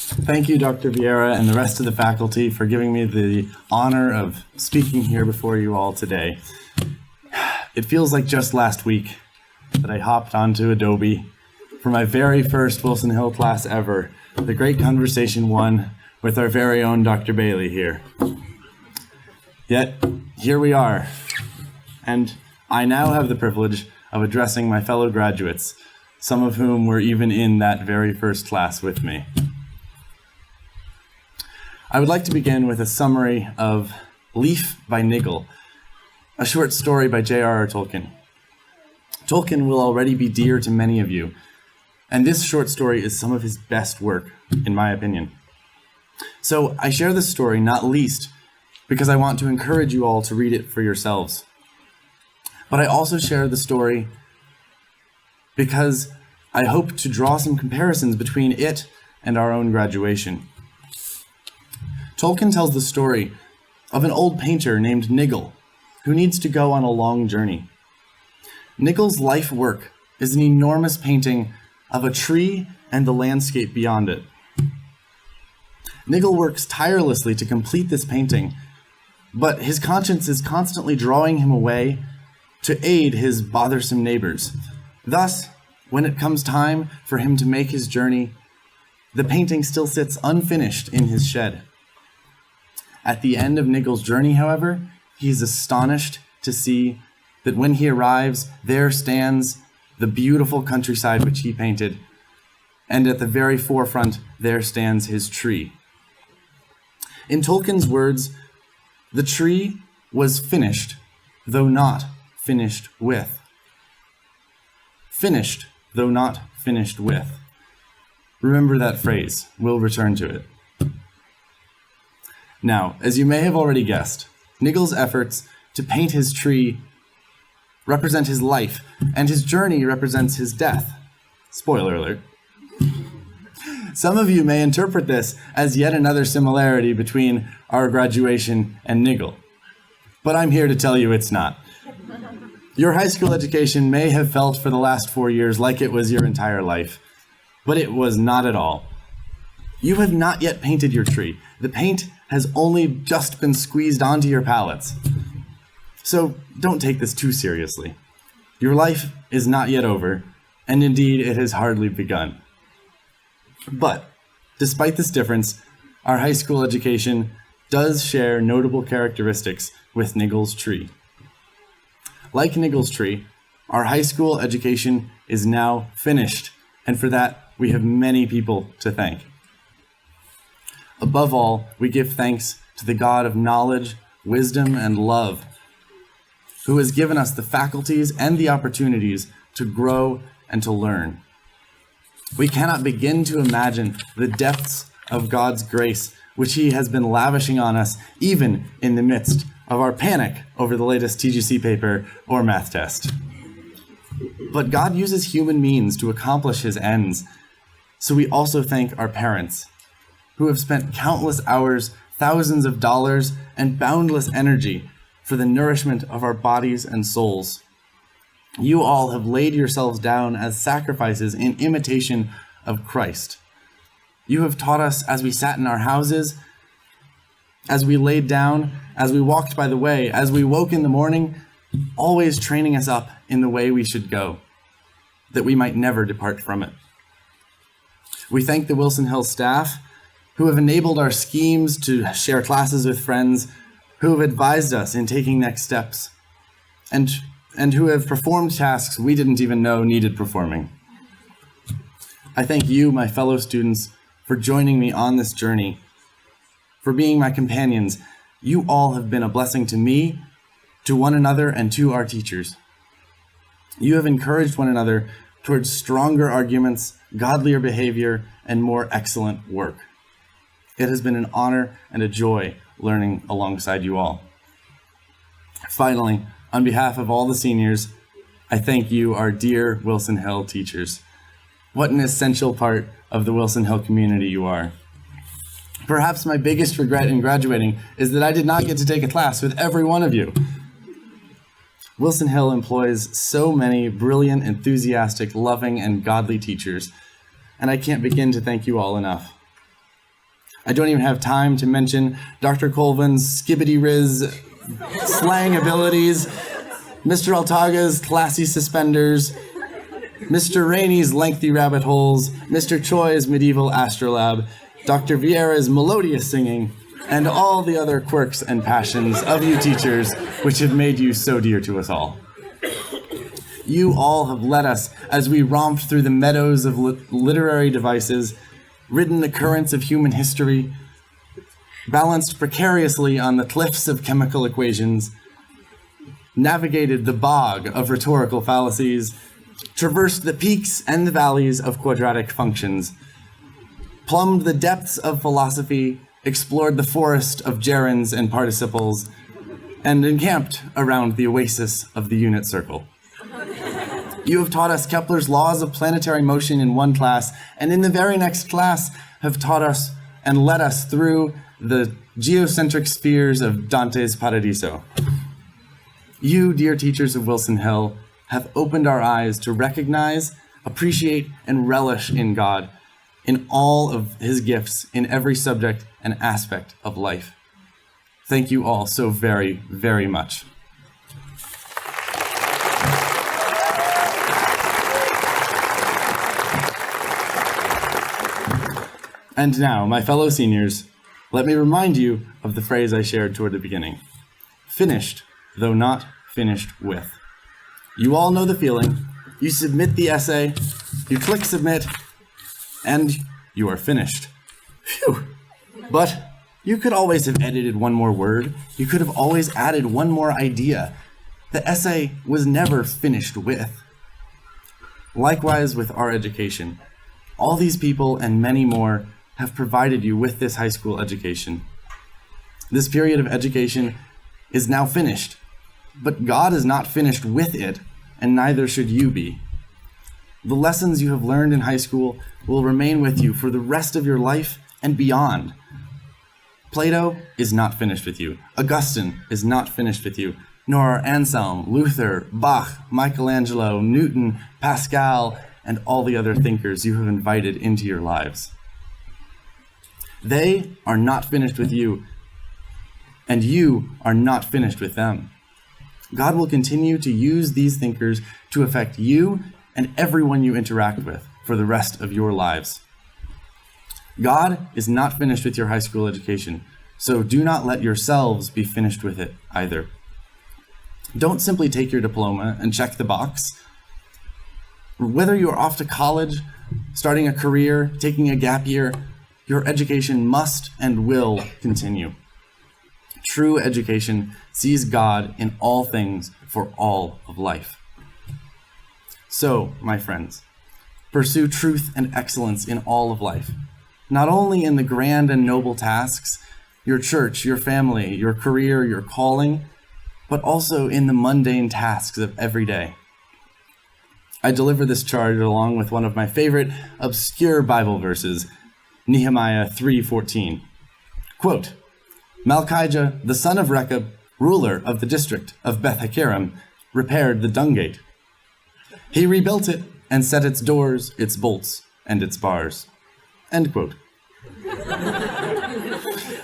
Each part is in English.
Thank you, Dr. Vieira, and the rest of the faculty for giving me the honor of speaking here before you all today. It feels like just last week that I hopped onto Adobe for my very first Wilson Hill class ever, the Great Conversation 1 with our very own Dr. Bailey here. Yet, here we are, and I now have the privilege of addressing my fellow graduates, some of whom were even in that very first class with me. I would like to begin with a summary of Leaf by Niggle, a short story by J.R.R. Tolkien. Tolkien will already be dear to many of you, and this short story is some of his best work, in my opinion. So I share this story not least because I want to encourage you all to read it for yourselves. But I also share the story because I hope to draw some comparisons between it and our own graduation. Tolkien tells the story of an old painter named Niggle, who needs to go on a long journey. Niggle's life work is an enormous painting of a tree and the landscape beyond it. Niggle works tirelessly to complete this painting, but his conscience is constantly drawing him away to aid his bothersome neighbors. Thus, when it comes time for him to make his journey, the painting still sits unfinished in his shed. At the end of Niggle's journey, however, he is astonished to see that when he arrives, there stands the beautiful countryside which he painted, and at the very forefront, there stands his tree. In Tolkien's words, the tree was finished, though not finished with. Finished, though not finished with. Remember that phrase. We'll return to it. Now, as you may have already guessed, Niggle's efforts to paint his tree represent his life, and his journey represents his death. Spoiler alert. Some of you may interpret this as yet another similarity between our graduation and Niggle, but I'm here to tell you it's not. Your high school education may have felt for the last 4 years like it was your entire life, but it was not at all. You have not yet painted your tree. The paint has only just been squeezed onto your palettes. So don't take this too seriously. Your life is not yet over, and indeed it has hardly begun. But despite this difference, our high school education does share notable characteristics with Niggle's tree. Like Niggle's tree, our high school education is now finished, and for that we have many people to thank. Above all, we give thanks to the God of knowledge, wisdom, and love, who has given us the faculties and the opportunities to grow and to learn. We cannot begin to imagine the depths of God's grace, which he has been lavishing on us, even in the midst of our panic over the latest TGC paper or math test. But God uses human means to accomplish his ends, so we also thank our parents, who have spent countless hours, thousands of dollars, and boundless energy for the nourishment of our bodies and souls. You all have laid yourselves down as sacrifices in imitation of Christ. You have taught us as we sat in our houses, as we laid down, as we walked by the way, as we woke in the morning, always training us up in the way we should go, that we might never depart from it. We thank the Wilson Hill staff, who have enabled our schemes to share classes with friends, who have advised us in taking next steps, and who have performed tasks we didn't even know needed performing. I thank you, my fellow students, for joining me on this journey, for being my companions. You all have been a blessing to me, to one another, and to our teachers. You have encouraged one another towards stronger arguments, godlier behavior, and more excellent work. It has been an honor and a joy learning alongside you all. Finally, on behalf of all the seniors, I thank you, our dear Wilson Hill teachers. What an essential part of the Wilson Hill community you are. Perhaps my biggest regret in graduating is that I did not get to take a class with every one of you. Wilson Hill employs so many brilliant, enthusiastic, loving, and godly teachers, and I can't begin to thank you all enough. I don't even have time to mention Dr. Colvin's skibbity-riz slang abilities, Mr. Altaga's classy suspenders, Mr. Rainey's lengthy rabbit holes, Mr. Choi's medieval astrolabe, Dr. Vieira's melodious singing, and all the other quirks and passions of you teachers, which have made you so dear to us all. You all have led us as we romped through the meadows of literary devices, ridden the currents of human history, balanced precariously on the cliffs of chemical equations, navigated the bog of rhetorical fallacies, traversed the peaks and the valleys of quadratic functions, plumbed the depths of philosophy, explored the forest of gerunds and participles, and encamped around the oasis of the unit circle. You have taught us Kepler's laws of planetary motion in one class, and in the very next class have taught us and led us through the geocentric spheres of Dante's Paradiso. You, dear teachers of Wilson Hill, have opened our eyes to recognize, appreciate, and relish in God, in all of his gifts, in every subject and aspect of life. Thank you all so very, very much. And now, my fellow seniors, let me remind you of the phrase I shared toward the beginning. Finished, though not finished with. You all know the feeling. You submit the essay, you click submit, and you are finished. Phew. But you could always have edited one more word. You could have always added one more idea. The essay was never finished with. Likewise with our education. All these people and many more have provided you with this high school education. This period of education is now finished, but God is not finished with it, and neither should you be. The lessons you have learned in high school will remain with you for the rest of your life and beyond. Plato is not finished with you. Augustine is not finished with you, nor are Anselm, Luther, Bach, Michelangelo, Newton, Pascal, and all the other thinkers you have invited into your lives. They are not finished with you, and you are not finished with them. God will continue to use these thinkers to affect you and everyone you interact with for the rest of your lives. God is not finished with your high school education, so do not let yourselves be finished with it either. Don't simply take your diploma and check the box. Whether you are off to college, starting a career, taking a gap year, your education must and will continue. True education sees God in all things for all of life. So, my friends, pursue truth and excellence in all of life, not only in the grand and noble tasks, your church, your family, your career, your calling, but also in the mundane tasks of every day. I deliver this charge along with one of my favorite obscure Bible verses, Nehemiah 3:14. Quote, Malchijah, the son of Rechab, ruler of the district of Beth-Hakerem, repaired the dung gate. He rebuilt it and set its doors, its bolts, and its bars. End quote.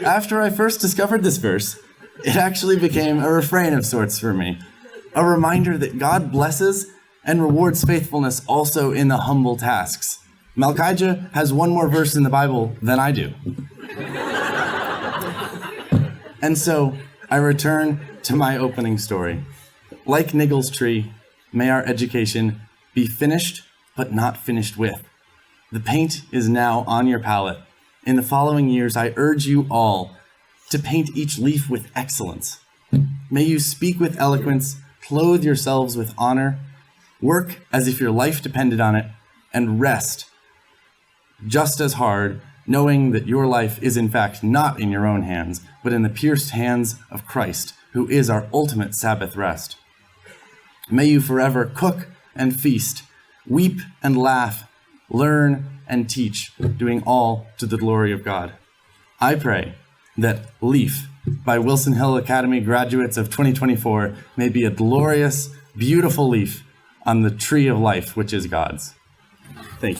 After I first discovered this verse, it actually became a refrain of sorts for me, a reminder that God blesses and rewards faithfulness also in the humble tasks. Malchijah has one more verse in the Bible than I do. And so I return to my opening story. Like Niggle's tree, may our education be finished but not finished with. The paint is now on your palette. In the following years, I urge you all to paint each leaf with excellence. May you speak with eloquence, clothe yourselves with honor, work as if your life depended on it, and rest just as hard, knowing that your life is in fact not in your own hands, but in the pierced hands of Christ, who is our ultimate Sabbath rest. May you forever cook and feast, weep and laugh, learn and teach, doing all to the glory of God. I pray that Leaf, by Wilson Hill Academy graduates of 2024, may be a glorious, beautiful leaf on the tree of life, which is God's. Thank you.